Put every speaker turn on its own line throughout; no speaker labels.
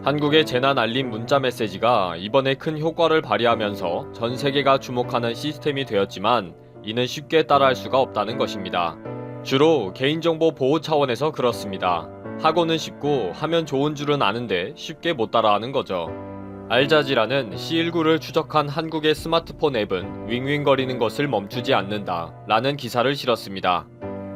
한국의 재난 알림 문자 메시지가 이번에 큰 효과를 발휘하면서 전 세계가 주목하는 시스템이 되었지만 이는 쉽게 따라할 수가 없다는 것입니다. 주로 개인정보 보호 차원에서 그렇습니다. 하고는 쉽고 하면 좋은 줄은 아는데 쉽게 못 따라하는 거죠. 알자지라는 C19를 추적한 한국의 스마트폰 앱은 윙윙거리는 것을 멈추지 않는다 라는 기사를 실었습니다.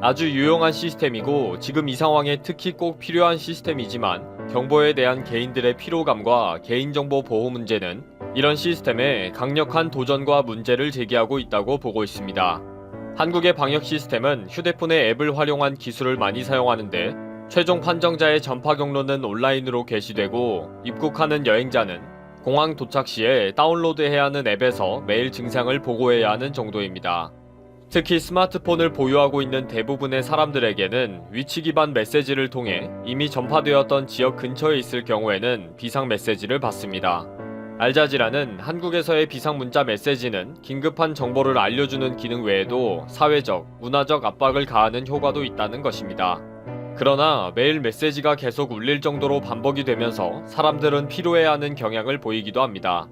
아주 유용한 시스템이고 지금 이 상황에 특히 꼭 필요한 시스템이지만 경보에 대한 개인들의 피로감과 개인정보 보호 문제는 이런 시스템에 강력한 도전과 문제를 제기하고 있다고 보고 있습니다. 한국의 방역 시스템은 휴대폰의 앱을 활용한 기술을 많이 사용하는데 최종 판정자의 전파 경로는 온라인으로 게시되고 입국하는 여행자는 공항 도착 시에 다운로드해야 하는 앱에서 매일 증상을 보고해야 하는 정도입니다. 특히 스마트폰을 보유하고 있는 대부분의 사람들에게는 위치 기반 메시지를 통해 이미 전파되었던 지역 근처에 있을 경우에는 비상 메시지를 받습니다. 알자지라는 한국에서의 비상 문자 메시지는 긴급한 정보를 알려주는 기능 외에도 사회적, 문화적 압박을 가하는 효과도 있다는 것입니다. 그러나 매일 메시지가 계속 울릴 정도로 반복이 되면서 사람들은 피로해하는 경향을 보이기도 합니다.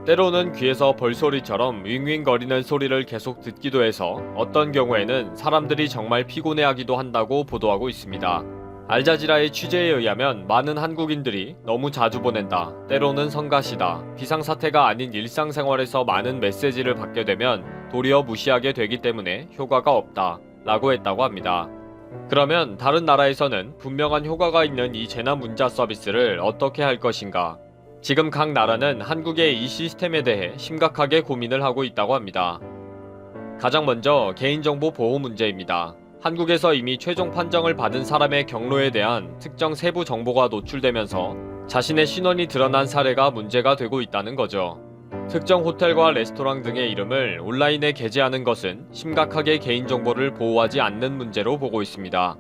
때로는 귀에서 벌소리처럼 윙윙거리는 소리를 계속 듣기도 해서 어떤 경우에는 사람들이 정말 피곤해하기도 한다고 보도하고 있습니다. 알자지라의 취재에 의하면 많은 한국인들이 너무 자주 보낸다, 때로는 성가시다, 비상사태가 아닌 일상생활에서 많은 메시지를 받게 되면 도리어 무시하게 되기 때문에 효과가 없다 라고 했다고 합니다. 그러면 다른 나라에서는 분명한 효과가 있는 이 재난 문자 서비스를 어떻게 할 것인가? 지금 각 나라는 한국의 이 시스템에 대해 심각하게 고민을 하고 있다고 합니다. 가장 먼저 개인정보 보호 문제입니다. 한국에서 이미 최종 판정을 받은 사람의 경로에 대한 특정 세부 정보가 노출되면서 자신의 신원이 드러난 사례가 문제가 되고 있다는 거죠. 특정 호텔과 레스토랑 등의 이름을 온라인에 게재하는 것은 심각하게 개인정보를 보호하지 않는 문제로 보고 있습니다.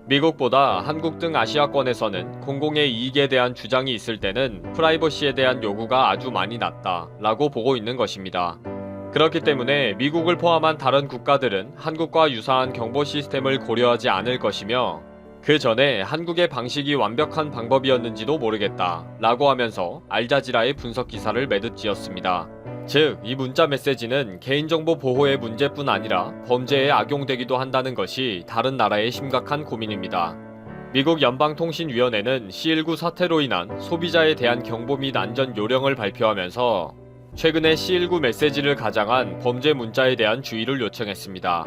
미국보다 한국 등 아시아권에서는 공공의 이익에 대한 주장이 있을 때는 프라이버시에 대한 요구가 아주 많이 낮다 라고 보고 있는 것입니다. 그렇기 때문에 미국을 포함한 다른 국가들은 한국과 유사한 경보 시스템을 고려하지 않을 것이며 그 전에 한국의 방식이 완벽한 방법이었는지도 모르겠다 라고 하면서 알자지라의 분석 기사를 매듭 지었습니다. 즉, 이 문자 메시지는 개인정보 보호의 문제뿐 아니라 범죄에 악용되기도 한다는 것이 다른 나라의 심각한 고민입니다. 미국 연방통신위원회는 C19 사태로 인한 소비자에 대한 경보 및 안전 요령을 발표하면서 최근에 C19 메시지를 가장한 범죄 문자에 대한 주의를 요청했습니다.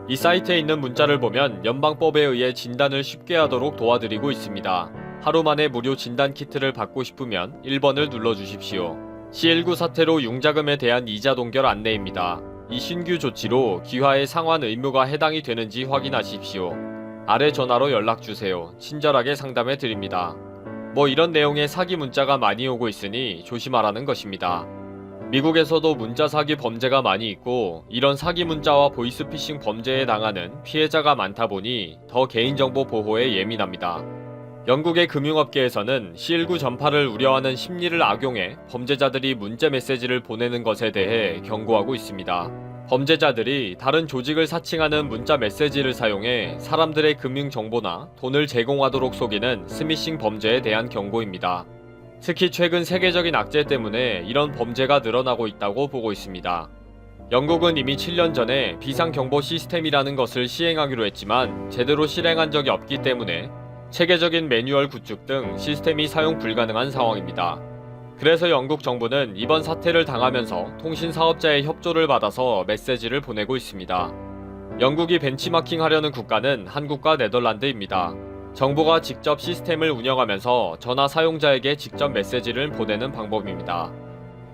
이 사이트에 있는 문자를 보면 연방법에 의해 진단을 쉽게 하도록 도와드리고 있습니다. 하루 만에 무료 진단 키트를 받고 싶으면 1번을 눌러주십시오. C19 사태로 융자금에 대한 이자 동결 안내입니다. 이 신규 조치로 기화의 상환 의무가 해당이 되는지 확인하십시오. 아래 전화로 연락주세요. 친절하게 상담해 드립니다. 이런 내용의 사기 문자가 많이 오고 있으니 조심하라는 것입니다. 미국에서도 문자 사기 범죄가 많이 있고 이런 사기 문자와 보이스피싱 범죄에 당하는 피해자가 많다 보니 더 개인정보 보호에 예민합니다. 영국의 금융업계에서는 C19 전파를 우려하는 심리를 악용해 범죄자들이 문자 메시지를 보내는 것에 대해 경고하고 있습니다. 범죄자들이 다른 조직을 사칭하는 문자 메시지를 사용해 사람들의 금융 정보나 돈을 제공하도록 속이는 스미싱 범죄에 대한 경고입니다. 특히 최근 세계적인 악재 때문에 이런 범죄가 늘어나고 있다고 보고 있습니다. 영국은 이미 7년 전에 비상경보 시스템이라는 것을 시행하기로 했지만 제대로 실행한 적이 없기 때문에 체계적인 매뉴얼 구축 등 시스템이 사용 불가능한 상황입니다. 그래서 영국 정부는 이번 사태를 당하면서 통신 사업자의 협조를 받아서 메시지를 보내고 있습니다. 영국이 벤치마킹하려는 국가는 한국과 네덜란드입니다. 정부가 직접 시스템을 운영하면서 전화 사용자에게 직접 메시지를 보내는 방법입니다.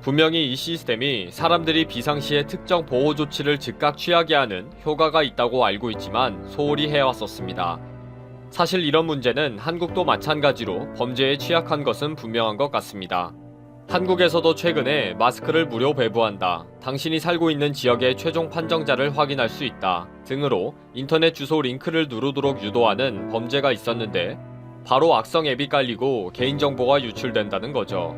분명히 이 시스템이 사람들이 비상시에 특정 보호 조치를 즉각 취하게 하는 효과가 있다고 알고 있지만 소홀히 해왔었습니다. 사실 이런 문제는 한국도 마찬가지로 범죄에 취약한 것은 분명한 것 같습니다. 한국에서도 최근에 마스크를 무료 배부한다, 당신이 살고 있는 지역의 최종 판정자를 확인할 수 있다 등으로 인터넷 주소 링크를 누르도록 유도하는 범죄가 있었는데 바로 악성 앱이 깔리고 개인정보가 유출된다는 거죠.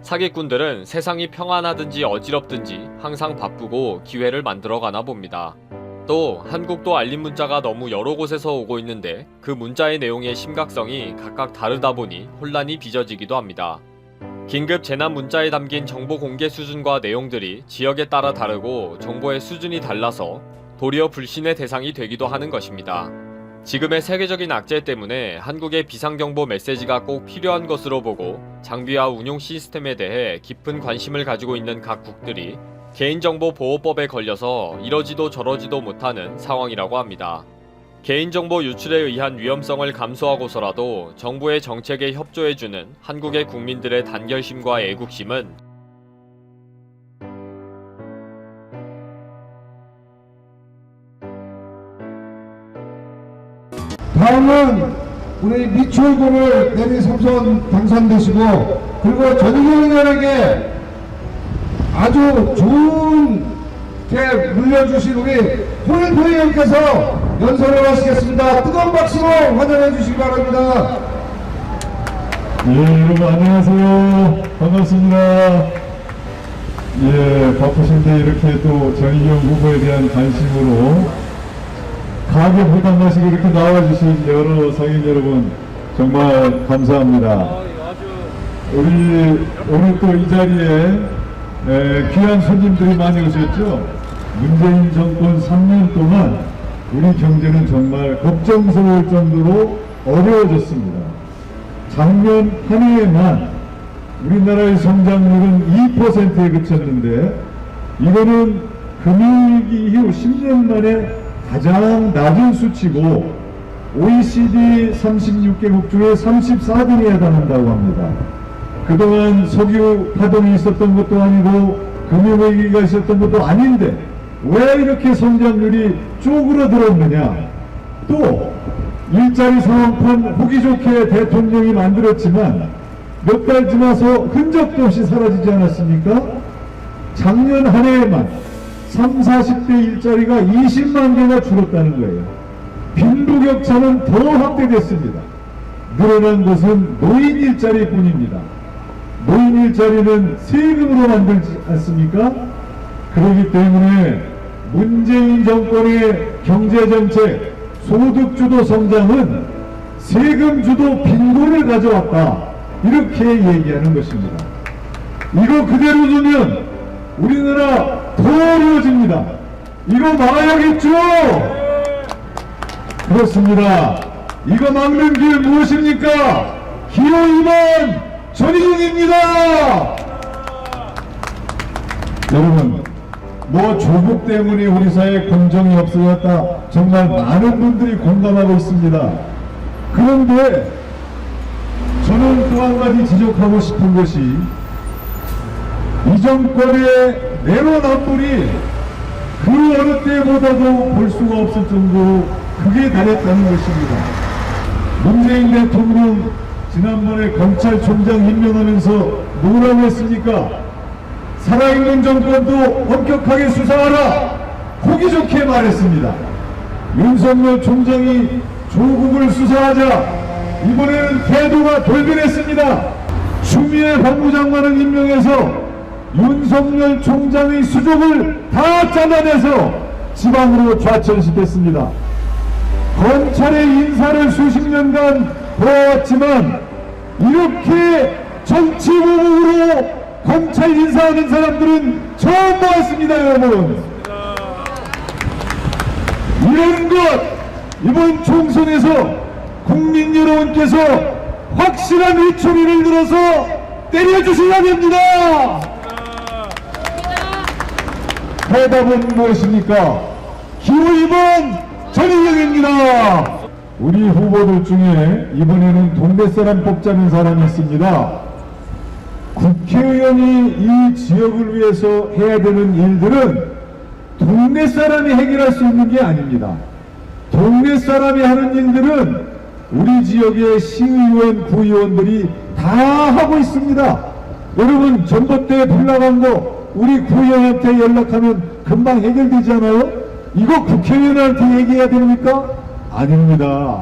사기꾼들은 세상이 평안하든지 어지럽든지 항상 바쁘고 기회를 만들어 가나 봅니다. 또 한국도 알림 문자가 너무 여러 곳에서 오고 있는데 그 문자의 내용의 심각성이 각각 다르다 보니 혼란이 빚어지기도 합니다. 긴급 재난 문자에 담긴 정보 공개 수준과 내용들이 지역에 따라 다르고 정보의 수준이 달라서 도리어 불신의 대상이 되기도 하는 것입니다. 지금의 세계적인 악재 때문에 한국의 비상경보 메시지가 꼭 필요한 것으로 보고 장비와 운용 시스템에 대해 깊은 관심을 가지고 있는 각 국들이 개인정보보호법에 걸려서 이러지도 저러지도 못하는 상황이라고 합니다. 개인정보 유출에 의한 위험성을 감수하고서라도 정부의 정책에 협조해주는 한국의 국민들의 단결심과 애국심은
다음은 우리 미추홀군을 내리 당선되시고 그리고 전희경 의원에게 아주 좋은 게 물려주신 우리 홍인표 의원께서 연설을 하시겠습니다. 뜨거운 박수로 환영해 주시기 바랍니다.
예, 여러분 안녕하세요. 반갑습니다. 예, 바쁘신데 이렇게 또 전희경 후보에 대한 관심으로 가게 부담하시고 이렇게 나와주신 여러 성인 여러분 정말 감사합니다. 우리 오늘 또 이 자리에 귀한 손님들이 많이 오셨죠. 문재인 정권 3년 동안 우리 경제는 정말 걱정스러울 정도로 어려워졌습니다. 작년 한 해에만 우리나라의 성장률은 2%에 그쳤는데 이거는 금융위기 이후 10년 만에 가장 낮은 수치고 OECD 36개국 중에 34등에 해당한다고 합니다. 그동안 석유 파동이 있었던 것도 아니고 금융위기가 있었던 것도 아닌데 왜 이렇게 성장률이 쪼그라들었느냐. 또 일자리 상황판 보기 좋게 대통령이 만들었지만 몇 달 지나서 흔적도 없이 사라지지 않았습니까? 작년 한 해에만 30, 40대 일자리가 20만 개가 줄었다는 거예요. 빈부격차는 더 확대됐습니다. 늘어난 것은 노인 일자리뿐입니다. 노인 일자리는 세금으로 만들지 않습니까? 그렇기 때문에 문재인 정권의 경제정책, 소득주도 성장은 세금주도 빈곤을 가져왔다. 이렇게 얘기하는 것입니다. 이거 그대로 두면 우리나라 더 어려워집니다. 이거 막아야겠죠? 그렇습니다. 이거 막는 길 무엇입니까? 기호 2번 전희경입니다. 여러분, 뭐 조국 때문에 우리 사회에 공정이 없어졌다. 정말 많은 분들이 공감하고 있습니다. 그런데 저는 또 한 가지 지적하고 싶은 것이 이 정권의 내로남불이 그 어느 때보다도 볼 수가 없을 정도로 크게 달했다는 것입니다. 문재인 대통령 지난번에 검찰총장 임명하면서 뭐라고 했습니까? 살아있는 정권도 엄격하게 수사하라. 보기 좋게 말했습니다. 윤석열 총장이 조국을 수사하자 이번에는 태도가 돌변했습니다. 추미애 법무장관을 임명해서 윤석열 총장의 수족을 다 잘라내서 지방으로 좌천시켰습니다. 검찰의 인사를 수십 년간 보아왔지만 이렇게 정치보복으로 검찰 인사하는 사람들은 처음 보았습니다. 여러분, 이런 것 이번 총선에서 국민 여러분께서 확실한 외초리를 들어서 때려주셔야 됩니다. 해답은 무엇입니까? 기호 2번 전희경입니다. 우리 후보들 중에 이번에는 동네 사람 뽑자는 사람이 있습니다. 국회의원이 이 지역을 위해서 해야 되는 일들은 동네 사람이 해결할 수 있는 게 아닙니다. 동네 사람이 하는 일들은 우리 지역의 시의원, 구의원들이 다 하고 있습니다. 여러분, 전봇대 불 나간 거 우리 구의원한테 연락하면 금방 해결되지 않아요? 이거 국회의원한테 얘기해야 됩니까? 아닙니다.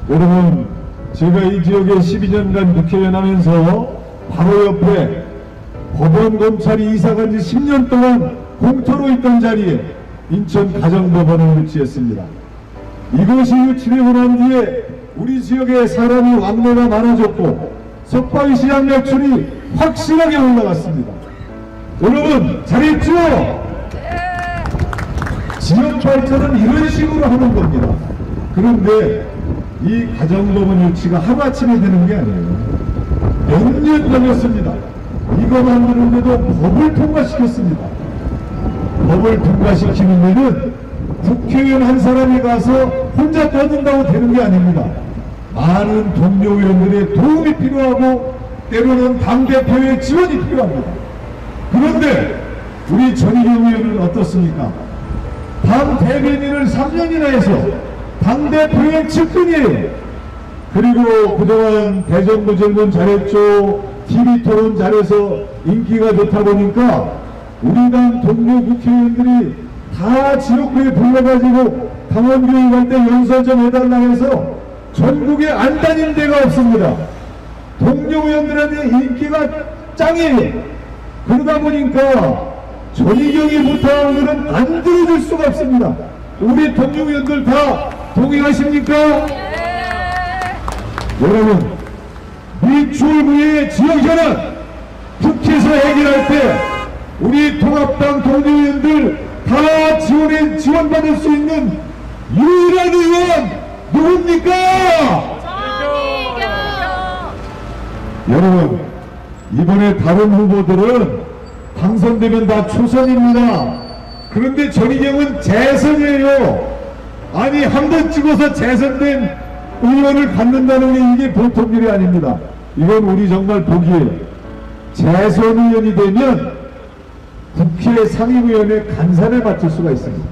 여러분, 제가 이 지역에 12년간 국회의원 하면서 바로 옆에 법원 검찰이 이사간 지 10년 동안 공터로 있던 자리에 인천 가정법원을 유치했습니다. 이것이 유치되고 난 뒤에 우리 지역에 사람이 왕래가 많아졌고 석방시장 매출이 확실하게 올라갔습니다. 여러분 잘했죠? 지역 발전은 이런 식으로 하는 겁니다. 그런데 이 가정법원 유치가 하루아침에 되는 게 아니에요. 몇 년 걸렸습니다. 이거 만드는데도 법을 통과시켰습니다. 법을 통과시키는 일은 국회의원 한 사람이 가서 혼자 떠든다고 되는 게 아닙니다. 많은 동료 의원들의 도움이 필요하고 때로는 당대표의 지원이 필요합니다. 그런데 우리 전희경 의원은 어떻습니까? 당 대변인을 3년이나 해서 당대표의 측근이에요. 그리고 그동안 대정부 질문 잘했죠. TV 토론 잘해서 인기가 좋다 보니까 우리 당 동료 국회의원들이 다 지역구에 불러가지고 당원교육 할 때 연설 좀 해달라 해서 전국에 안 다닌 데가 없습니다. 동료 의원들한테 인기가 짱이에요. 그러다 보니까 전희경이 부탁한 것은 안 들어줄 수가 없습니다. 우리 동료 의원들 다 동의하십니까? 여러분, 미추홀구의 지역현안 국회에서 해결할 때 우리 통합당 동료 의원들 다 지원받을 수 있는 유일한 의원 누굽니까? 여러분, 이번에 다른 후보들은 당선되면 다 초선입니다. 그런데 전희경은 재선이에요. 아니, 한 번 찍어서 재선된 의원을 갖는다는 게 이게 보통 일이 아닙니다. 이건 우리 정말 복이에요. 재선 의원이 되면 국회 상임위원회 간사를 맡을 수가 있습니다.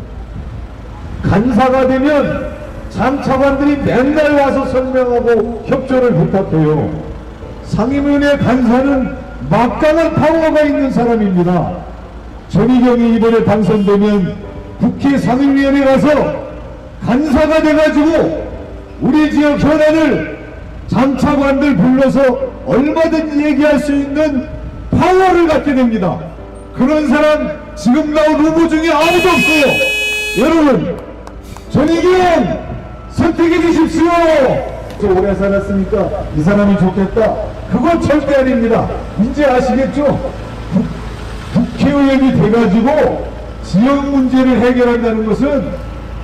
간사가 되면 장차관들이 맨날 와서 설명하고 협조를 부탁해요. 상임위원회 간사는 막강한 파워가 있는 사람입니다. 전희경이 이번에 당선되면 국회 상임위원회 가서 간사가 돼가지고 우리 지역 현안을 장차관들 불러서 얼마든지 얘기할 수 있는 파워를 갖게 됩니다. 그런 사람 지금 나온 후보 중에 아무도 없어요. 여러분, 전희경 선택해 주십시오. 저 오래 살았으니까 이 사람이 좋겠다. 그건 절대 아닙니다. 이제 아시겠죠? 국회의원이 돼가지고 지역 문제를 해결한다는 것은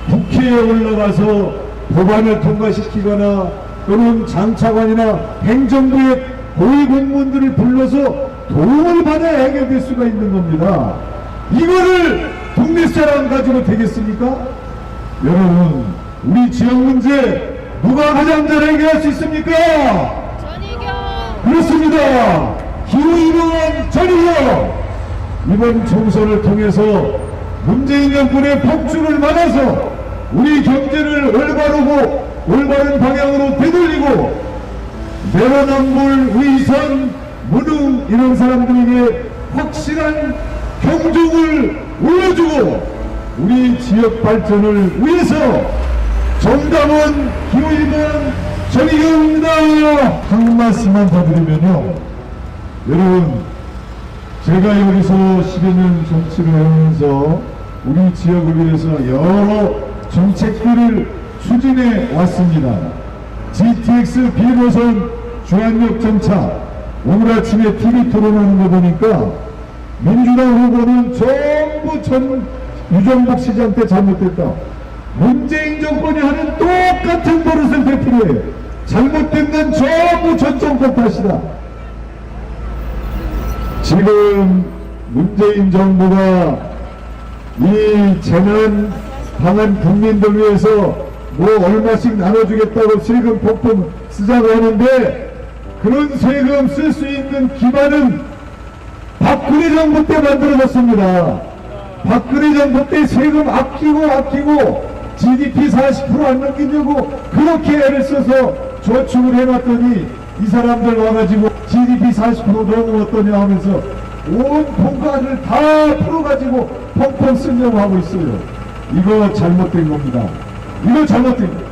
국회에 올라가서 법안을 통과시키거나 또는 장차관이나 행정부의 고위공무원들을 불러서 도움을 받아야 해결될 수가 있는 겁니다. 이거를 동네 사람 가지고 되겠습니까? 여러분, 우리 지역 문제 누가 가장 잘 해결할 수 있습니까?
전희경!
그렇습니다. 기후이동은 전희경! 이번 총선을 통해서 문재인 정권의 폭주를 막아서 우리 경제를 올바른 방향으로 되돌리고 내로남불, 의선, 무능 이런 사람들에게 확실한 경종을 울려주고 우리 지역 발전을 위해서 정답은 기후이동 전희경입니다. 한 말씀만 더 드리면요. 여러분, 제가 여기서 10여 년 정치를 하면서 우리 지역을 위해서 여러 정책들을 추진해 왔습니다. GTX 비노선 주안역 정차, 오늘 아침에 TV 토론하는 거 보니까 민주당 후보는 전부 유정복 시장 때 잘못됐다. 문재인 정권이 하는 똑같은 버릇을 되풀이해요. 잘못된 건 전부 전 정권 탓이다. 지금 문재인 정부가 이 재난 방안 국민들 위해서 뭐 얼마씩 나눠주겠다고 세금 폭풍 쓰자고 하는데 그런 세금 쓸 수 있는 기반은 박근혜 정부 때 만들어졌습니다. 박근혜 정부 때 세금 아끼고 GDP 40% 안 넘기려고 그렇게 애를 써서 저축을 해놨더니 이 사람들 와가지고 GDP 40% 넘었더냐 하면서 온 통과를 다 풀어가지고 펑펑 쓰려고 하고 있어요. 이거 잘못된 겁니다. 이거 잘못된 거예요.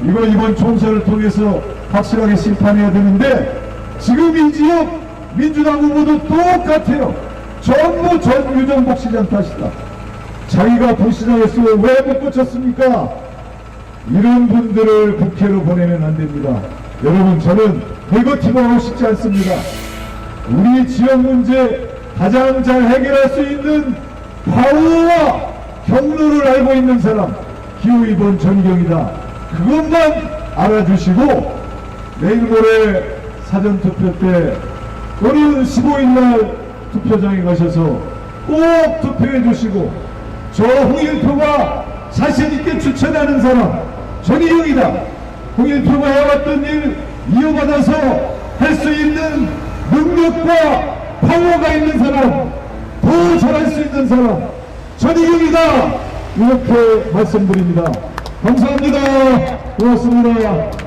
이거 이번 총선을 통해서 확실하게 심판해야 되는데 지금 이 지역 민주당 후보도 똑같아요. 전부 전 유정복 시장 탓이다. 자기가 부시장에서 왜 못 고쳤습니까? 이런 분들을 국회로 보내면 안 됩니다. 여러분, 저는 네거티브하고 싶지 않습니다. 우리 지역 문제 가장 잘 해결할 수 있는 파워와 경로를 알고 있는 사람, 기호 2번 전희경이다. 그것만 알아주시고 내일 모레 사전투표 때 또는 15일날 투표장에 가셔서 꼭 투표해 주시고, 저 홍일표가 자신있게 추천하는 사람 전희경이다. 홍일표가 해왔던 일 이어받아서 할 수 있는 능력과 파워가 있는 사람, 더 잘할 수 있는 사람 전희경이다. 이렇게 말씀드립니다. 감사합니다. 고맙습니다.